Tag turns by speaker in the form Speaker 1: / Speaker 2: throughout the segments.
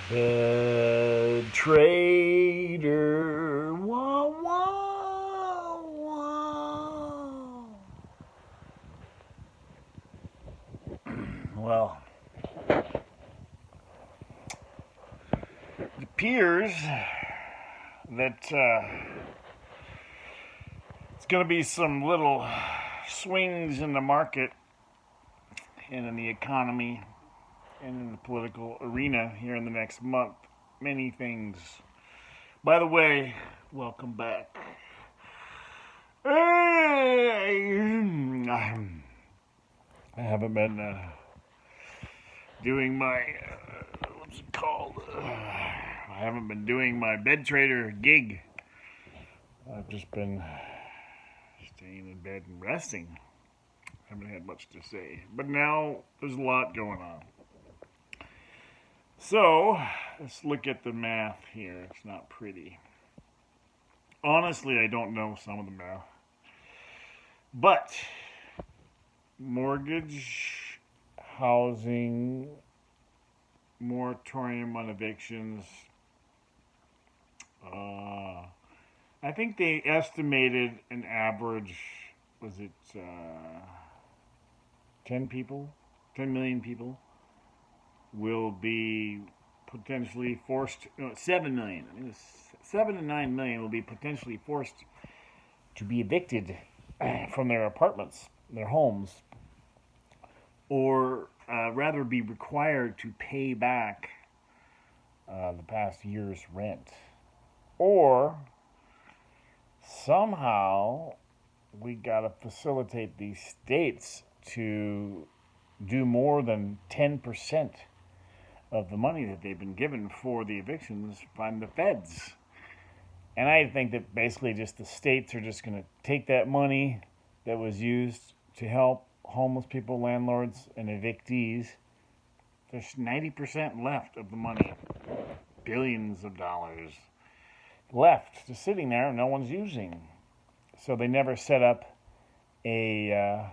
Speaker 1: The trader. Wah, wah, wah. Well, it appears that it's going to be some little swings in the market and in the economy and in the political arena here in the next month. Many things. By the way, welcome back. I haven't been doing my, what's it called? I haven't been doing my bed trader gig. I've just been staying in bed and resting. Haven't had much to say. But now there's a lot going on. So, let's look at the math here. It's not pretty. Honestly, I don't know some of the math. But, mortgage, housing, moratorium on evictions. I think they estimated an average, was it 10 million people will be potentially forced, 7 million. I mean, 7 to 9 million will be potentially forced to be evicted from their apartments, their homes, or rather be required to pay back the past year's rent. Or somehow we got to facilitate these states to do more than 10% of the money that they've been given for the evictions from the feds. And I think that basically just the states are just going to take that money that was used to help homeless people, landlords, and evictees. There's 90% left of the money. Billions of dollars left just sitting there no one's using. So they never set up an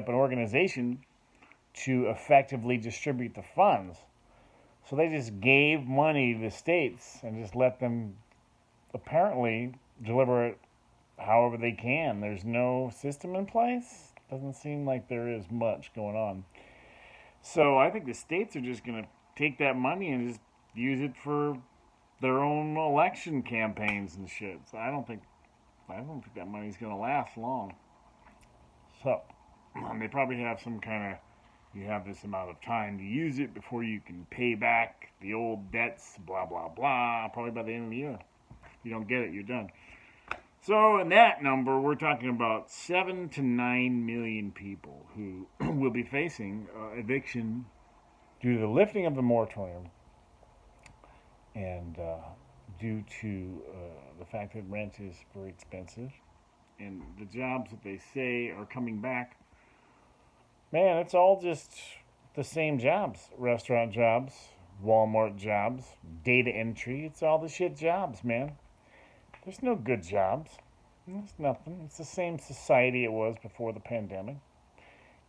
Speaker 1: organization to effectively distribute the funds. So they just gave money to the states and just let them apparently deliver it however they can. There's no system in place. Doesn't seem like there is much going on. So I think the states are just going to take that money and just use it for their own election campaigns and shit. So I don't think that money's going to last long. So they probably have some kind of, you have this amount of time to use it before you can pay back the old debts, blah, blah, blah, probably by the end of the year. If you don't get it, you're done. So in that number, we're talking about 7 to 9 million people who will be facing eviction due to the lifting of the moratorium and due to the fact that rent is very expensive and the jobs that they say are coming back. Man, it's all just the same jobs. Restaurant jobs, Walmart jobs, data entry. It's all the shit jobs, man. There's no good jobs. There's nothing. It's the same society it was before the pandemic.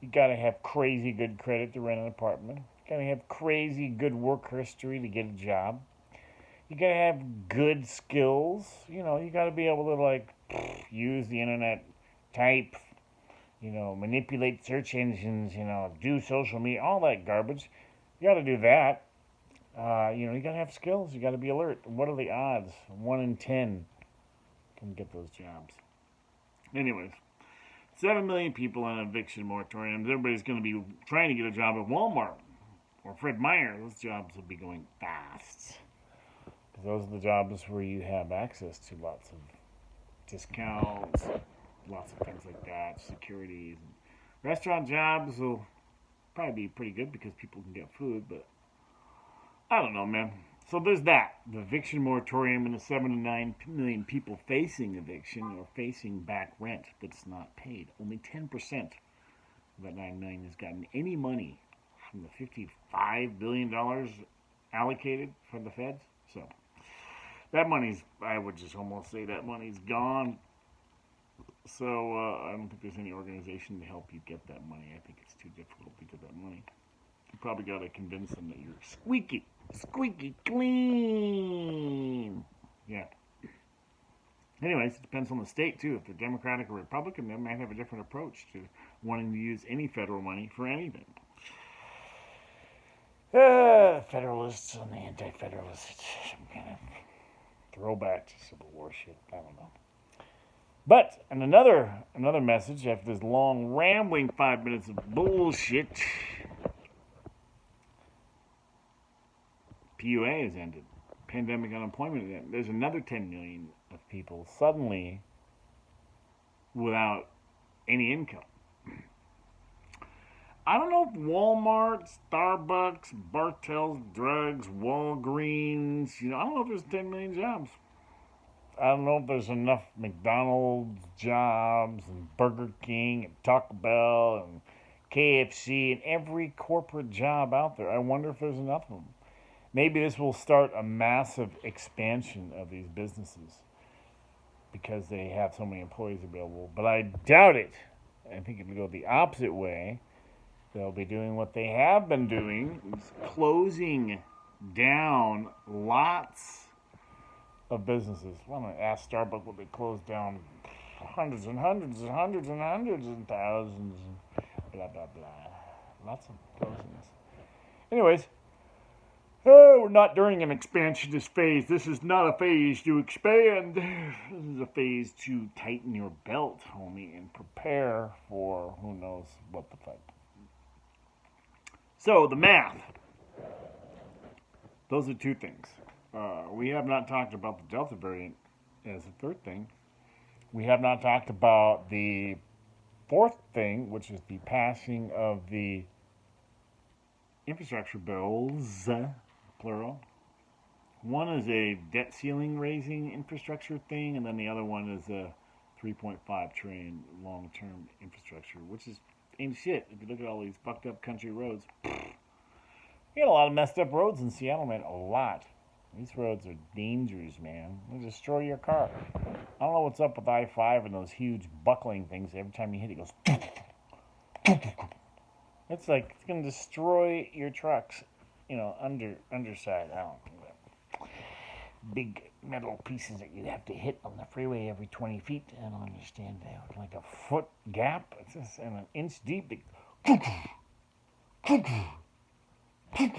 Speaker 1: You gotta have crazy good credit to rent an apartment. You gotta have crazy good work history to get a job. You gotta have good skills. You know, you gotta be able to use the internet, type, manipulate search engines, do social media, all that garbage. You got to do that. You got to have skills. You got to be alert. What are the odds? 1 in 10 can get those jobs. Anyways, 7 million people on eviction moratoriums. Everybody's going to be trying to get a job at Walmart or Fred Meyer. Those jobs will be going fast. Because those are the jobs where you have access to lots of discounts, lots of things like that, securities. Restaurant jobs will probably be pretty good because people can get food, but I don't know, man. So there's that. The eviction moratorium and the 7 to 9 million people facing eviction or facing back rent that's not paid. Only 10% of that 9 million has gotten any money from the $55 billion allocated from the feds. So that money's, I would just almost say that money's gone. So I don't think there's any organization to help you get that money. I think it's too difficult to get that money. You probably got to convince them that you're squeaky. Squeaky clean. Yeah. Anyways, it depends on the state, too. If they're Democratic or Republican, they might have a different approach to wanting to use any federal money for anything. Federalists and the anti-federalists. Some kind of throwback to Civil War shit. I don't know. But, and another message after this long, rambling 5 minutes of bullshit. PUA has ended. Pandemic unemployment has ended. There's another 10 million of people suddenly without any income. I don't know if Walmart, Starbucks, Bartell's Drugs, Walgreens, I don't know if there's 10 million jobs. I don't know if there's enough McDonald's jobs and Burger King and Taco Bell and KFC and every corporate job out there. I wonder if there's enough of them. Maybe this will start a massive expansion of these businesses because they have so many employees available. But I doubt it. I think it'll go the opposite way. They'll be doing what they have been doing, closing down lots of businesses. Well, I'm going to ask Starbucks what they closed down hundreds and hundreds and hundreds and hundreds and thousands and blah, blah, blah. Lots of closings. Anyways, we're not during an expansionist phase. This is not a phase to expand. This is a phase to tighten your belt, homie, and prepare for who knows what the fuck. So, the math. Those are two things. We have not talked about the Delta variant as a third thing. We have not talked about the fourth thing, which is the passing of the infrastructure bills, plural. One is a debt ceiling raising infrastructure thing, and then the other one is a 3.5 trillion long-term infrastructure, which is ain't shit. If you look at all these fucked up country roads, we got a lot of messed up roads in Seattle, man. A lot. These roads are dangerous, man. They destroy your car. I don't know what's up with I-5 and those huge buckling things. Every time you hit it, it goes. It's like it's going to destroy your trucks, underside. I don't know. Big metal pieces that you have to hit on the freeway every 20 feet. I don't understand that. Like a foot gap, it's just an inch deep.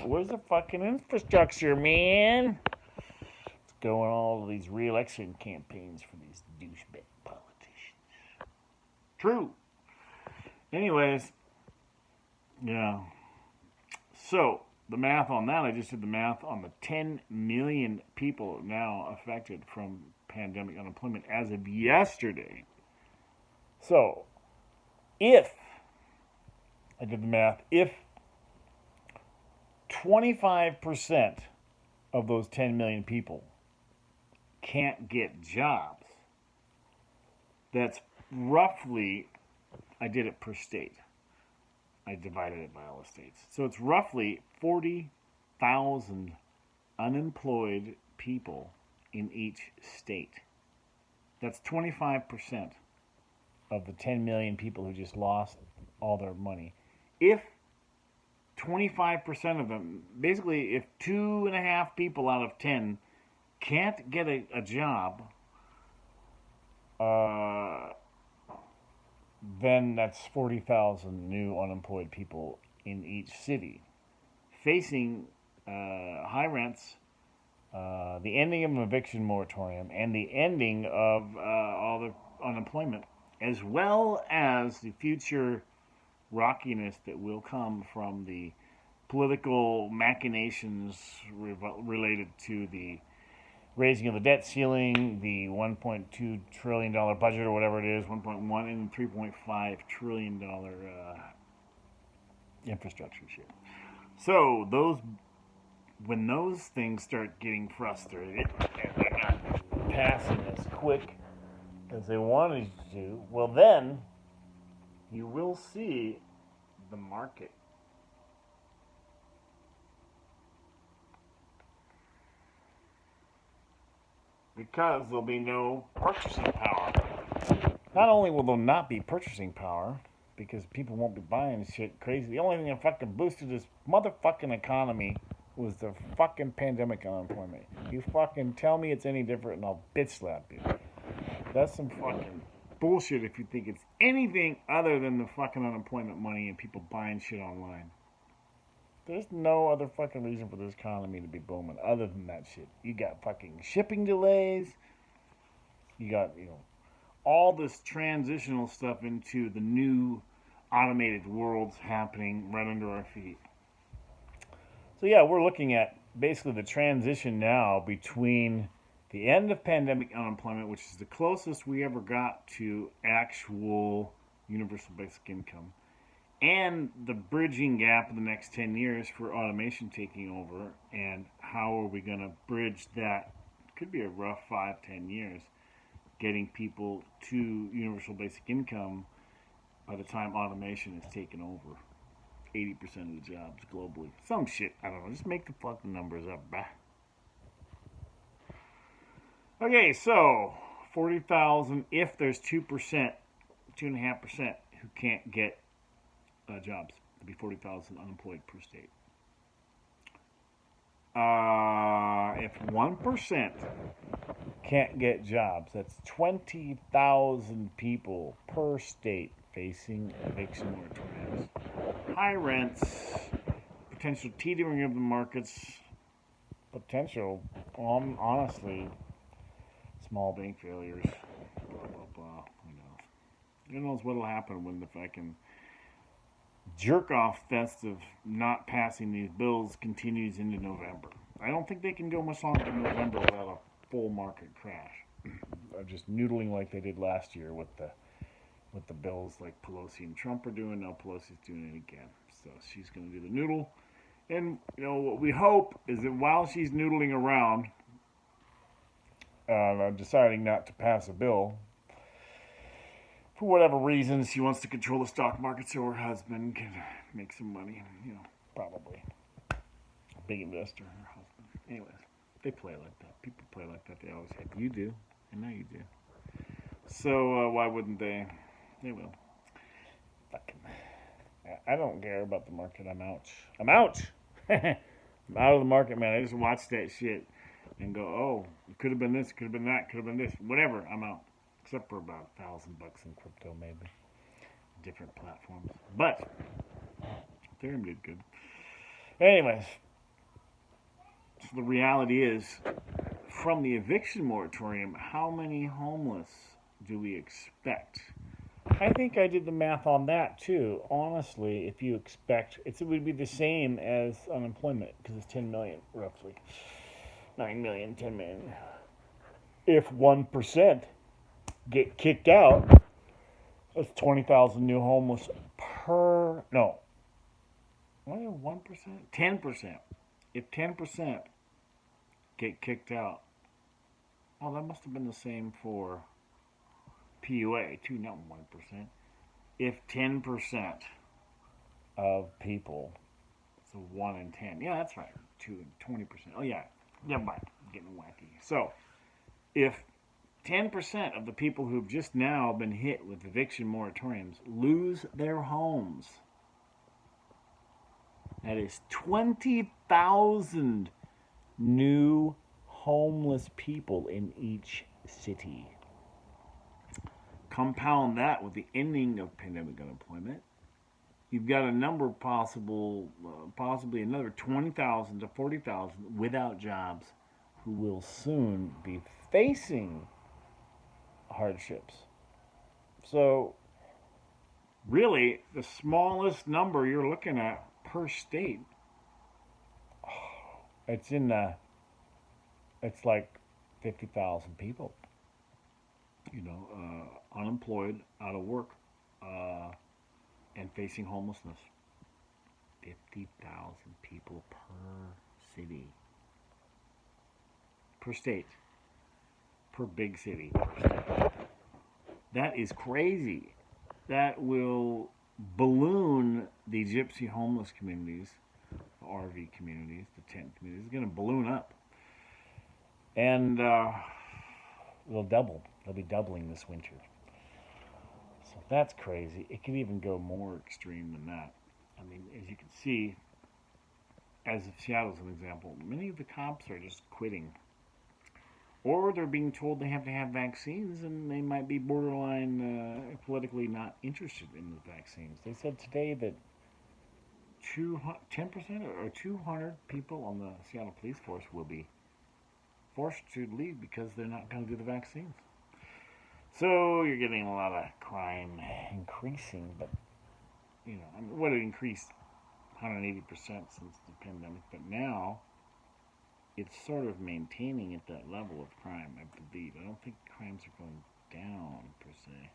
Speaker 1: Where's the fucking infrastructure, man? Let's go on all of these re-election campaigns for these douchebag politicians. True. Anyways, yeah. So, the math on that, I just did the math on the 10 million people now affected from pandemic unemployment as of yesterday. So, if 25% of those 10 million people can't get jobs, that's roughly, I did it per state. I divided it by all the states. So it's roughly 40,000 unemployed people in each state. That's 25% of the 10 million people who just lost all their money. If 25% of them, basically if 2.5 people out of 10 can't get a job, then that's 40,000 new unemployed people in each city, facing high rents, the ending of an eviction moratorium, and the ending of all the unemployment, as well as the future rockiness that will come from the political machinations related to the raising of the debt ceiling, the $1.2 trillion budget or whatever it is, 1.1 and $3.5 trillion infrastructure shit. So when those things start getting frustrated and they're not passing as quick as they wanted to, well then you will see the market because there'll be no purchasing power. Not only will there not be purchasing power, because people won't be buying shit crazy, the only thing that fucking boosted this motherfucking economy was the fucking pandemic unemployment. You fucking tell me it's any different and I'll bitch slap you. That's some fucking bullshit if you think it's anything other than the fucking unemployment money and people buying shit online. There's no other fucking reason for this economy to be booming other than that shit. You got fucking shipping delays. You got, all this transitional stuff into the new automated worlds happening right under our feet. So yeah, we're looking at basically the transition now between the end of pandemic unemployment, which is the closest we ever got to actual universal basic income, and the bridging gap in the next 10 years for automation taking over, and how are we going to bridge that? Could be a rough 5-10 years, getting people to universal basic income by the time automation is taken over 80% of the jobs globally. Some shit, I don't know, just make the fucking numbers up, bah. Okay, so 40,000 if there's 2%, 2.5% who can't get jobs. It'd be 40,000 unemployed per state. If 1% can't get jobs, that's 20,000 people per state facing eviction moratoriums. High rents, potential teetering of the markets, potential, honestly, small bank failures, blah, blah, blah. Who knows what'll happen when the fucking jerk-off fest of not passing these bills continues into November. I don't think they can go much longer than November without a full market crash. Of just noodling like they did last year with the bills like Pelosi and Trump are doing. Now Pelosi's doing it again. So she's going to do the noodle. And, what we hope is that while she's noodling around, deciding not to pass a bill, for whatever reason, she wants to control the stock market so her husband can make some money. Probably. Big investor, her husband. Anyways, they play like that. People play like that. They always have. You do, and now you do. So why wouldn't they? They will. Fucking. I don't care about the market. I'm out. I'm out. I'm out of the market, man. I just watch that shit and go, oh, it could have been this, could have been that, could have been this. Whatever, I'm out. Except for about $1,000 in crypto, maybe. Different platforms. But Ethereum did good. Anyways, so the reality is, from the eviction moratorium, how many homeless do we expect? I think I did the math on that too. Honestly, if you expect, it would be the same as unemployment because it's 10 million roughly. 9 million, 10 million. If 1% get kicked out, that's 20,000 new homeless per, no, only 1%? 10%. If 10% get kicked out, well, that must have been the same for PUA too, not 1%. If 10% of people, so 1 in 10, yeah, that's right, 2 and 20%. Oh yeah, never mind, I'm getting wacky. So, if 10% of the people who've just now been hit with eviction moratoriums lose their homes, that is 20,000 new homeless people in each city. Compound that with the ending of pandemic unemployment, you've got a number of possibly another 20,000 to 40,000 without jobs who will soon be facing hardships. So, really, the smallest number you're looking at per state, it's like 50,000 people. Unemployed, out of work, and facing homelessness. 50,000 people per city. Per state. Per big city. That is crazy. That will balloon the gypsy homeless communities, the RV communities, the tent communities. It's going to balloon up. And they'll double. They'll be doubling this winter. So that's crazy. It could even go more extreme than that. I mean, as you can see, as if Seattle's an example, many of the cops are just quitting. Or they're being told they have to have vaccines, and they might be borderline politically not interested in the vaccines. They said today that 10% or 200 people on the Seattle police force will be forced to leave because they're not going to do the vaccines. So you're getting a lot of crime increasing, but what it increased 180% since the pandemic, but now it's sort of maintaining at that level of crime, I believe. I don't think crimes are going down per se.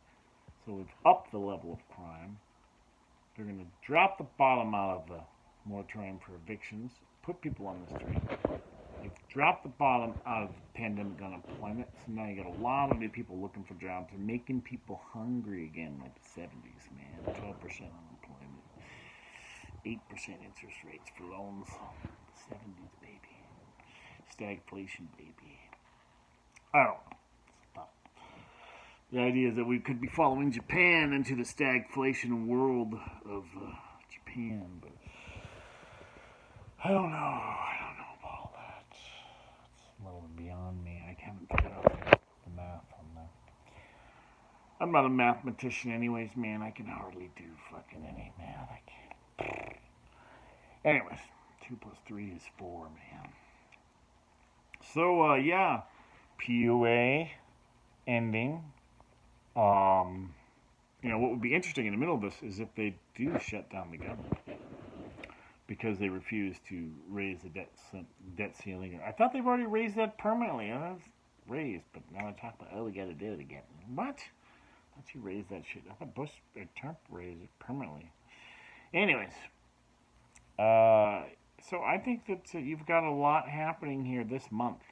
Speaker 1: So we've upped the level of crime. They're going to drop the bottom out of the moratorium for evictions, put people on the street. They've dropped the bottom out of pandemic unemployment, so now you got a lot of new people looking for jobs. They're making people hungry again, like the 70s, man. 12% unemployment, 8% interest rates for loans. 70s, baby. Stagflation, baby. I don't know. The idea is that we could be following Japan into the stagflation world of Japan, but I don't know. I don't know about all that. It's a little beyond me. I haven't figured out the math on that. I'm not a mathematician anyways, man. I can hardly do fucking any math. I can't. Anyways, 2 plus 3 is 4, man. So, PUA ending. What would be interesting in the middle of this is if they do shut down the government because they refuse to raise the debt ceiling. I thought they've already raised that permanently. It was raised, but now they're talking about, we got to do it again. What? I thought you raised that shit. I thought Trump raised it permanently. Anyways, so I think that you've got a lot happening here this month.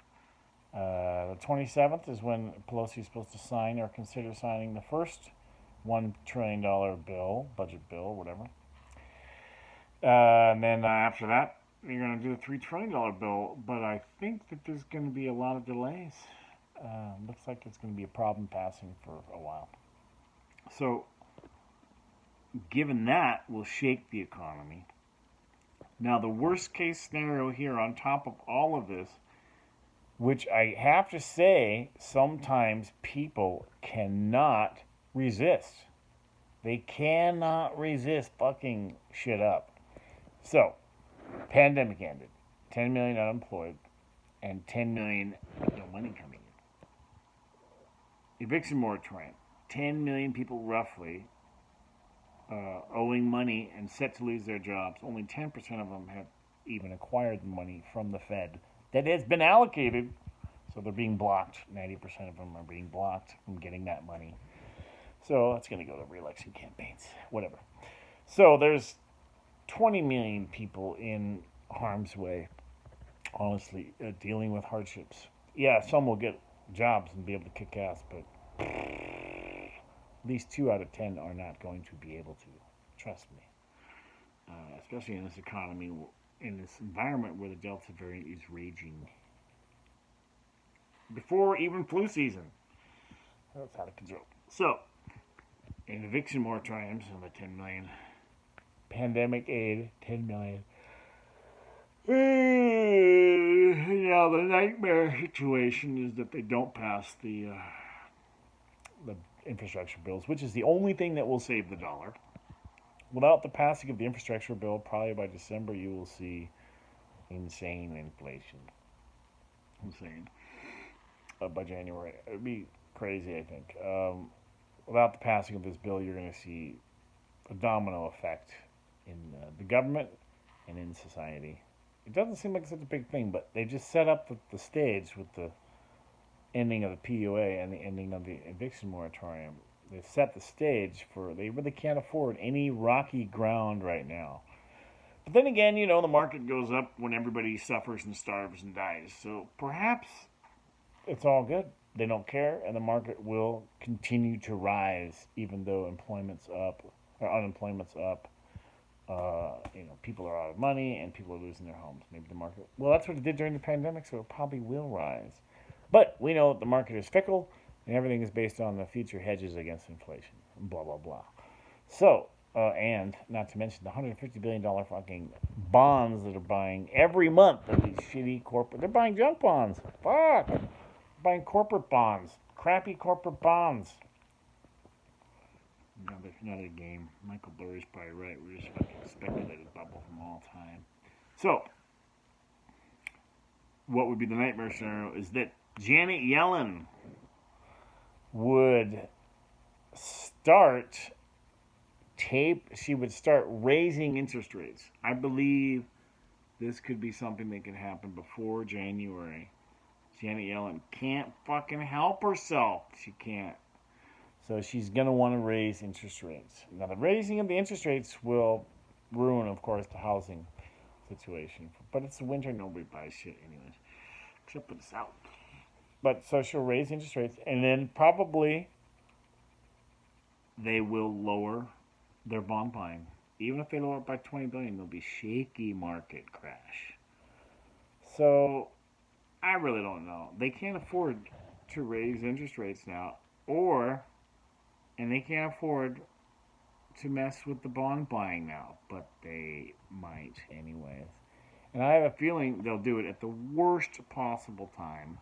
Speaker 1: The 27th is when Pelosi is supposed to sign or consider signing the first $1 trillion bill, budget bill, whatever. And then after that, you're going to do the $3 trillion bill. But I think that there's going to be a lot of delays. Looks like it's going to be a problem passing for a while. So, given that, will shake the economy. Now, the worst case scenario here on top of all of this, which I have to say, sometimes people cannot resist. They cannot resist fucking shit up. So, pandemic ended. 10 million unemployed and 10 million with no money coming in. Eviction moratorium. 10 million people roughly owing money and set to lose their jobs. Only 10% of them have even acquired the money from the Fed that has been allocated, so they're being blocked. 90% of them are being blocked from getting that money. So that's going to go to re-election campaigns, whatever. So there's 20 million people in harm's way, honestly, dealing with hardships. Yeah, some will get jobs and be able to kick ass, but at least 2 out of 10 are not going to be able to. Trust me. Especially in this economy, in this environment where the Delta variant is raging. Before even flu season. That's out of control. So, in eviction moratoriums of the 10 million. Pandemic aid, 10 million. Now, the nightmare situation is that they don't pass the infrastructure bills, which is the only thing that will save the dollar. Without the passing of the infrastructure bill, probably by December, you will see insane inflation. Insane. By January. It would be crazy, I think. Without the passing of this bill, you're going to see a domino effect in the government and in society. It doesn't seem like such a big thing, but they just set up the stage with the ending of the PUA and the ending of the eviction moratorium. They set the stage for, they really can't afford any rocky ground right now. But then again, the market goes up when everybody suffers and starves and dies. So perhaps it's all good. They don't care, and the market will continue to rise even though employment's up or unemployment's up. People are out of money and people are losing their homes. Maybe the market, well, that's what it did during the pandemic, so it probably will rise. But we know that the market is fickle and everything is based on the future hedges against inflation. Blah, blah, blah. So, And not to mention the $150 billion fucking bonds that are buying every month of these shitty corporate. They're buying junk bonds. Fuck. They're buying corporate bonds. Crappy corporate bonds. Another game. Michael Burry's probably right. We're just fucking speculated bubble from all time. So, what would be the nightmare scenario is that Janet Yellen would start she would start raising interest rates. I believe this could be something that could happen before January. Janet Yellen can't fucking help herself. She can't. So she's going to want to raise interest rates. Now, the raising of the interest rates will ruin, of course, the housing situation. But it's the winter, nobody buys shit anyways. Except for the South. But so she'll raise interest rates, and then probably they will lower their bond buying. Even if they lower it by $20 billion, there'll be shaky market crash. So I really don't know. They can't afford to raise interest rates now, and they can't afford to mess with the bond buying now, but they might anyways. And I have a feeling they'll do it at the worst possible time.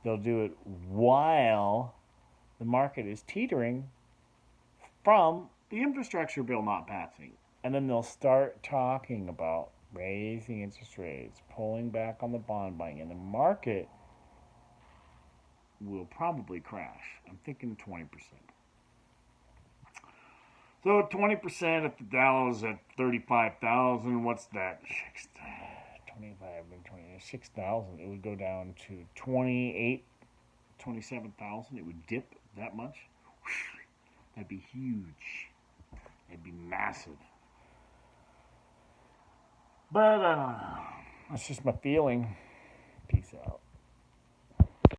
Speaker 1: They'll do it while the market is teetering from the infrastructure bill not passing. And then they'll start talking about raising interest rates, pulling back on the bond buying, and the market will probably crash. I'm thinking 20%. So 20% if the Dow is at 35,000, what's that? 6,000. It would go down to 27,000. It would dip that much. That'd be huge. It'd be massive. But I don't know. That's just my feeling. Peace out.